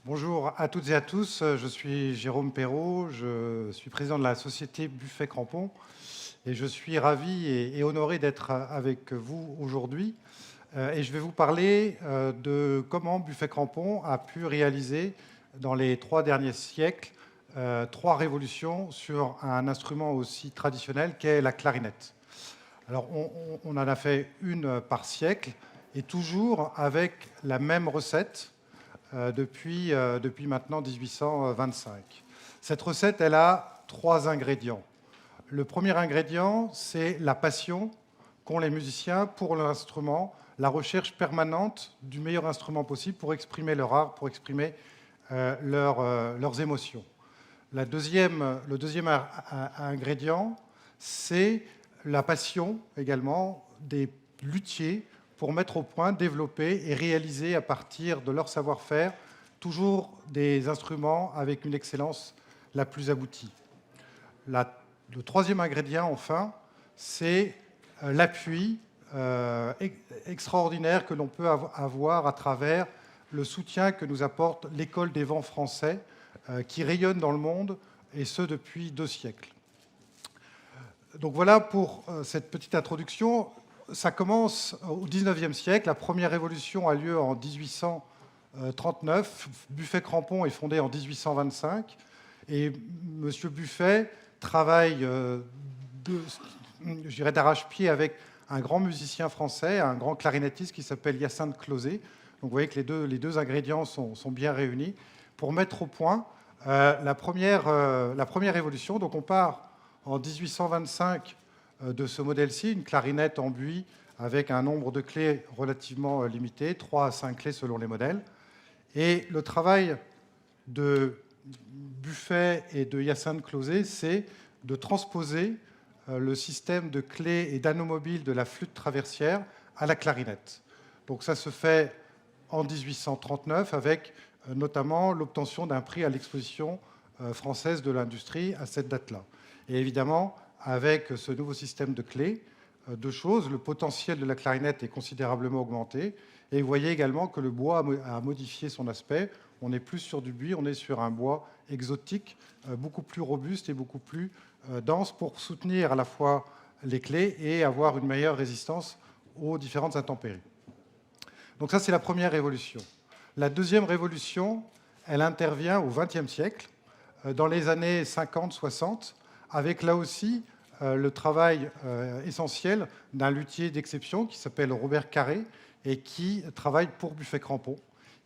Bonjour à toutes et à tous, je suis Jérôme Perrault, je suis président de la société Buffet Crampon et je suis ravi et honoré d'être avec vous aujourd'hui. Et je vais vous parler de comment Buffet Crampon a pu réaliser dans les 3 derniers siècles 3 révolutions sur un instrument aussi traditionnel qu'est la clarinette. Alors on en a fait une par siècle et toujours avec la même recette depuis maintenant 1825. Cette recette, elle a 3 ingrédients. Le premier ingrédient, c'est la passion qu'ont les musiciens pour l'instrument, la recherche permanente du meilleur instrument possible pour exprimer leur art, pour exprimer leurs émotions. Le deuxième ingrédient, c'est la passion également des luthiers pour mettre au point, développer et réaliser à partir de leur savoir-faire toujours des instruments avec une excellence la plus aboutie. Le troisième ingrédient, enfin, c'est l'appui extraordinaire que l'on peut avoir à travers le soutien que nous apporte l'École des vents français, qui rayonne dans le monde, et ce depuis 2 siècles. Donc voilà pour cette petite introduction. Ça commence au XIXe siècle. La première révolution a lieu en 1839. Buffet Crampon est fondé en 1825. Et M. Buffet travaille d'arrache-pied avec un grand musicien français, un grand clarinettiste qui s'appelle Hyacinthe Clauzet. Donc vous voyez que les deux ingrédients sont bien réunis pour mettre au point la première révolution. Donc on part en 1825 de ce modèle-ci, une clarinette en buis avec un nombre de clés relativement limité, 3 à 5 clés selon les modèles. Et le travail de Buffet et de Hyacinthe Clauzet, c'est de transposer le système de clés et d'anneaux mobiles de la flûte traversière à la clarinette. Donc ça se fait en 1839 avec notamment l'obtention d'un prix à l'exposition française de l'industrie à cette date-là. Et évidemment, avec ce nouveau système de clés, 2 choses. Le potentiel de la clarinette est considérablement augmenté. Et vous voyez également que le bois a modifié son aspect. On n'est plus sur du buis, on est sur un bois exotique, beaucoup plus robuste et beaucoup plus dense pour soutenir à la fois les clés et avoir une meilleure résistance aux différentes intempéries. Donc ça, c'est la première révolution. La deuxième révolution, elle intervient au XXe siècle, dans les années 50-60, avec là aussi le travail essentiel d'un luthier d'exception qui s'appelle Robert Carré et qui travaille pour Buffet Crampon.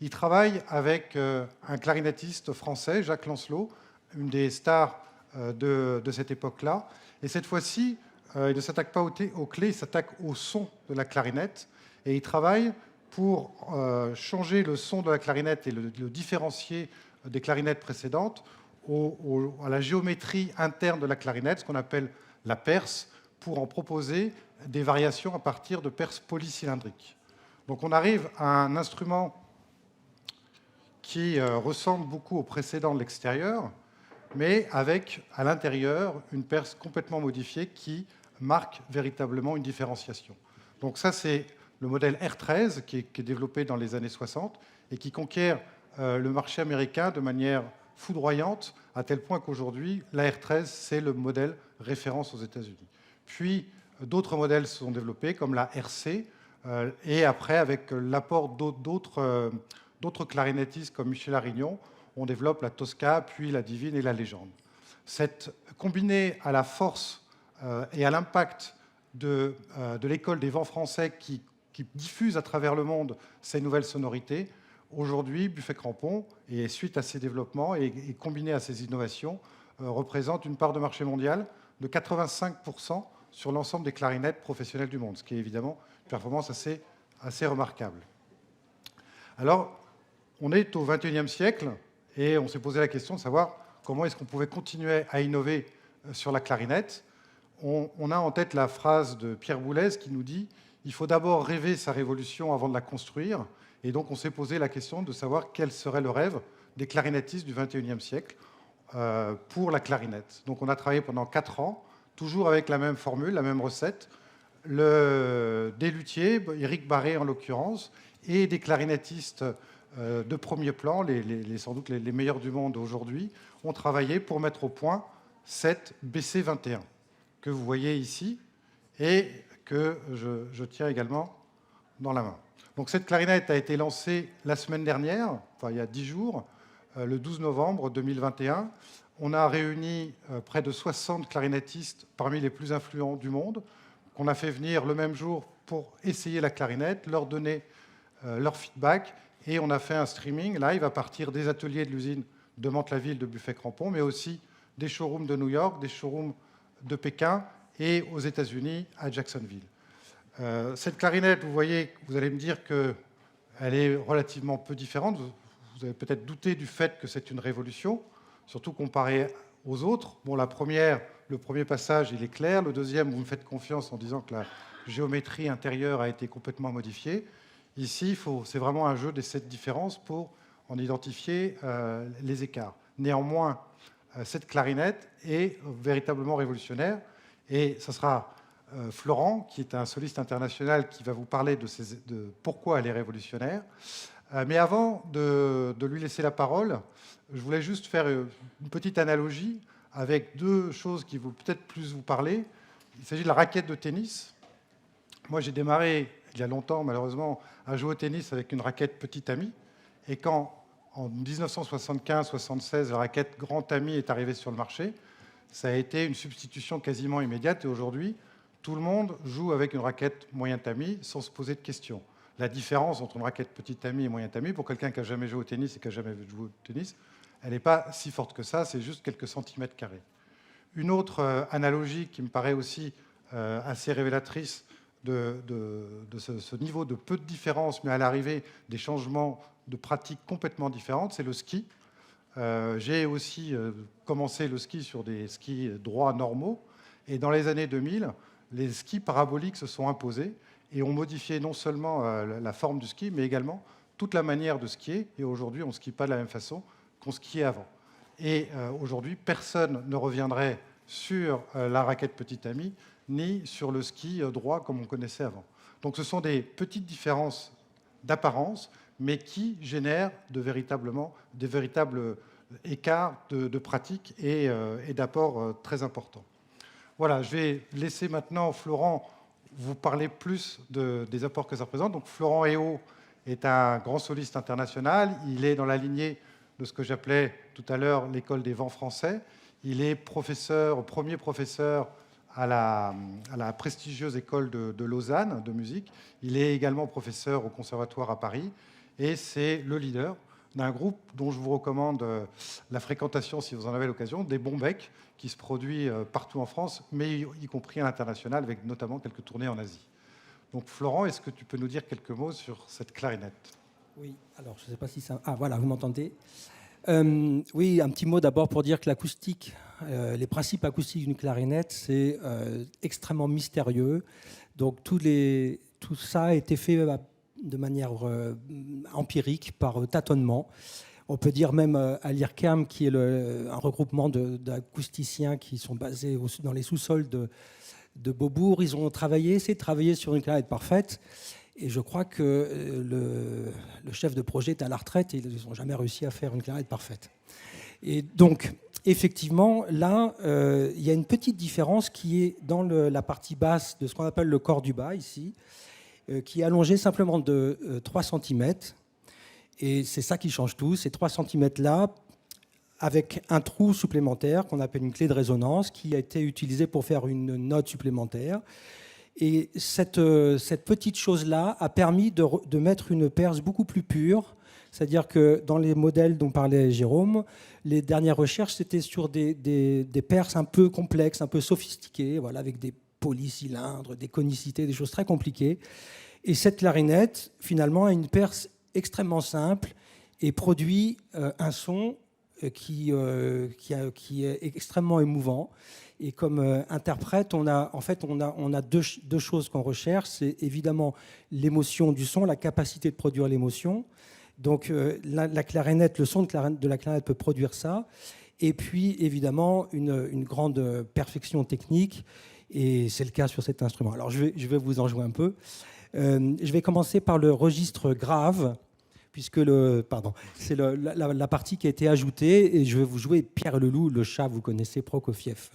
Il travaille avec un clarinettiste français, Jacques Lancelot, une des stars de cette époque-là. Et cette fois-ci, il ne s'attaque pas aux clés, il s'attaque au son de la clarinette. Et il travaille pour changer le son de la clarinette et le différencier des clarinettes précédentes à la géométrie interne de la clarinette, ce qu'on appelle la perce, pour en proposer des variations à partir de perces polycylindriques. Donc on arrive à un instrument qui ressemble beaucoup au précédent de l'extérieur, mais avec à l'intérieur une perce complètement modifiée qui marque véritablement une différenciation. Donc ça, c'est le modèle R13 qui est développé dans les années 60 et qui conquiert le marché américain de manière foudroyante, à tel point qu'aujourd'hui, la R13, c'est le modèle référence aux États-Unis. Puis, d'autres modèles se sont développés, comme la RC, et après, avec l'apport d'autres clarinettistes comme Michel Arignon, on développe la Tosca, puis la Divine et la Légende. Combiné à la force et à l'impact de l'École des vents français qui diffuse à travers le monde ces nouvelles sonorités, aujourd'hui, Buffet Crampon, et suite à ces développements et combiné à ces innovations, représente une part de marché mondiale de 85% sur l'ensemble des clarinettes professionnelles du monde, ce qui est évidemment une performance assez remarquable. Alors, on est au XXIe siècle et on s'est posé la question de savoir comment est-ce qu'on pouvait continuer à innover sur la clarinette. On a en tête la phrase de Pierre Boulez qui nous dit « Il faut d'abord rêver sa révolution avant de la construire ». Et donc, on s'est posé la question de savoir quel serait le rêve des clarinettistes du XXIe siècle pour la clarinette. Donc, on a travaillé pendant 4 ans, toujours avec la même formule, la même recette, des luthiers, Éric Barré en l'occurrence, et des clarinettistes de premier plan, sans doute les meilleurs du monde aujourd'hui, ont travaillé pour mettre au point cette BC21 que vous voyez ici et que je tiens également dans la main. Donc cette clarinette a été lancée la semaine dernière, enfin il y a 10 jours, le 12 novembre 2021. On a réuni près de 60 clarinettistes parmi les plus influents du monde, qu'on a fait venir le même jour pour essayer la clarinette, leur donner leur feedback, et on a fait un streaming live à partir des ateliers de l'usine de Mantes-la-Ville de Buffet-Crampon, mais aussi des showrooms de New York, des showrooms de Pékin et aux États-Unis à Jacksonville. Cette clarinette, vous voyez, vous allez me dire qu'elle est relativement peu différente. Vous avez peut-être douté du fait que c'est une révolution, surtout comparée aux autres. Bon, le premier passage, il est clair. Le deuxième, vous me faites confiance en disant que la géométrie intérieure a été complètement modifiée. Ici, c'est vraiment un jeu des 7 différences pour en identifier les écarts. Néanmoins, cette clarinette est véritablement révolutionnaire, et ce sera Florent, qui est un soliste international, qui va vous parler de pourquoi elle est révolutionnaire. Mais avant de lui laisser la parole, je voulais juste faire une petite analogie avec deux choses qui vont peut-être plus vous parler. Il s'agit de la raquette de tennis. Moi, j'ai démarré, il y a longtemps, malheureusement, à jouer au tennis avec une raquette Petit Ami. Et quand, en 1975-76, la raquette Grand Ami est arrivée sur le marché, ça a été une substitution quasiment immédiate. Et aujourd'hui, tout le monde joue avec une raquette Moyen Ami sans se poser de questions. La différence entre une raquette Petit Ami et Moyen Ami, pour quelqu'un qui n'a jamais joué au tennis et qui n'a jamais joué au tennis, elle n'est pas si forte que ça, c'est juste quelques centimètres carrés. Une autre analogie qui me paraît aussi assez révélatrice de ce niveau de peu de différence, mais à l'arrivée des changements de pratiques complètement différentes, c'est le ski. J'ai aussi commencé le ski sur des skis droits normaux, et dans les années 2000, les skis paraboliques se sont imposés et ont modifié non seulement la forme du ski, mais également toute la manière de skier. Et aujourd'hui, on ne skie pas de la même façon qu'on skiait avant. Et aujourd'hui, personne ne reviendrait sur la raquette Petit Ami, ni sur le ski droit comme on connaissait avant. Donc ce sont des petites différences d'apparence, mais qui génèrent des véritables écarts de pratique et d'apports très importants. Voilà, je vais laisser maintenant Florent vous parler plus des apports que ça représente. Donc Florent Héault est un grand soliste international. Il est dans la lignée de ce que j'appelais tout à l'heure l'école des vents français. Il est premier professeur à la prestigieuse école de Lausanne de musique. Il est également professeur au conservatoire à Paris. Et c'est le leader d'un groupe dont je vous recommande la fréquentation, si vous en avez l'occasion, des Bombec, qui se produit partout en France, mais y compris à l'international, avec notamment quelques tournées en Asie. Donc Florent, est-ce que tu peux nous dire quelques mots sur cette clarinette ? Oui, alors je ne sais pas si ça... Ah voilà, vous m'entendez ? Oui, un petit mot d'abord pour dire que l'acoustique, les principes acoustiques d'une clarinette, c'est extrêmement mystérieux. Donc tout ça a été fait de manière empirique, par tâtonnement. On peut dire même à l'IRCAM, qui est un regroupement d'acousticiens qui sont basés dans les sous-sols de Beaubourg, ils ont essayé de travailler sur une clarinette parfaite. Et je crois que le chef de projet est à la retraite et ils n'ont jamais réussi à faire une clarinette parfaite. Et donc, effectivement, là, il y a une petite différence qui est dans la partie basse de ce qu'on appelle le corps du bas, ici, qui est allongé simplement de 3 cm. Et c'est ça qui change tout, ces 3 cm-là, avec un trou supplémentaire qu'on appelle une clé de résonance, qui a été utilisée pour faire une note supplémentaire. Et cette petite chose-là a permis de mettre une perce beaucoup plus pure. C'est-à-dire que dans les modèles dont parlait Jérôme, les dernières recherches, c'était sur des perces un peu complexes, un peu sophistiquées, voilà, avec des polycylindres, des conicités, des choses très compliquées. Et cette clarinette, finalement, a une perce extrêmement simple et produit un son qui est extrêmement émouvant. Et comme interprète, on a deux choses qu'on recherche. C'est évidemment l'émotion du son, la capacité de produire l'émotion. Donc la clarinette, le son de la clarinette peut produire ça. Et puis évidemment une grande perfection technique. Et c'est le cas sur cet instrument. Alors je vais vous en jouer un peu. Je vais commencer par le registre grave, puisque c'est la partie qui a été ajoutée, et je vais vous jouer Pierre le Loup, le chat, vous connaissez Prokofiev.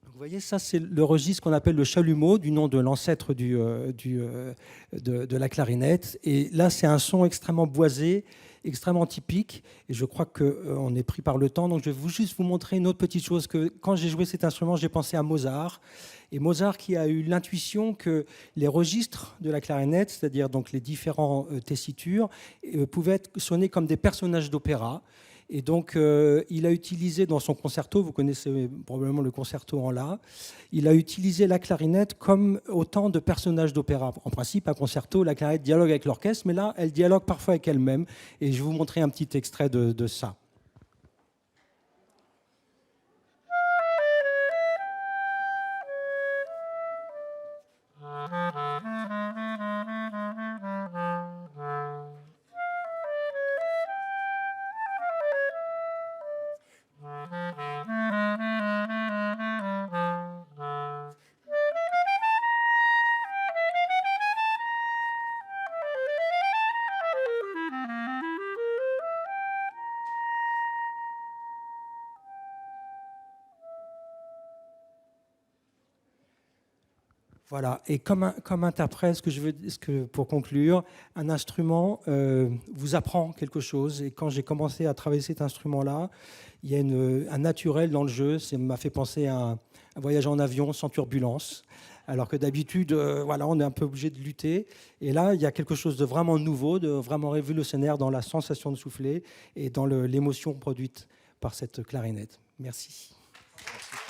Vous voyez, ça c'est le registre qu'on appelle le chalumeau, du nom de l'ancêtre de la clarinette. Et là, c'est un son extrêmement boisé, extrêmement typique. Et je crois qu'on est pris par le temps. Donc je vais juste vous montrer une autre petite chose. Que quand j'ai joué cet instrument, j'ai pensé à Mozart. Et Mozart qui a eu l'intuition que les registres de la clarinette, c'est-à-dire donc les différents tessitures, pouvaient sonner comme des personnages d'opéra. Et donc, il a utilisé dans son concerto, vous connaissez probablement le concerto en La, il a utilisé la clarinette comme autant de personnages d'opéra. En principe, un concerto, la clarinette dialogue avec l'orchestre, mais là, elle dialogue parfois avec elle-même. Et je vais vous montrer un petit extrait de ça. Voilà, et comme interprète, pour conclure, un instrument vous apprend quelque chose. Et quand j'ai commencé à travailler cet instrument-là, il y a un naturel dans le jeu. Ça m'a fait penser à un voyage en avion sans turbulence. Alors que d'habitude, voilà, on est un peu obligé de lutter. Et là, il y a quelque chose de vraiment nouveau, de vraiment révolutionnaire dans la sensation de souffler et dans l'émotion produite par cette clarinette. Merci. Merci.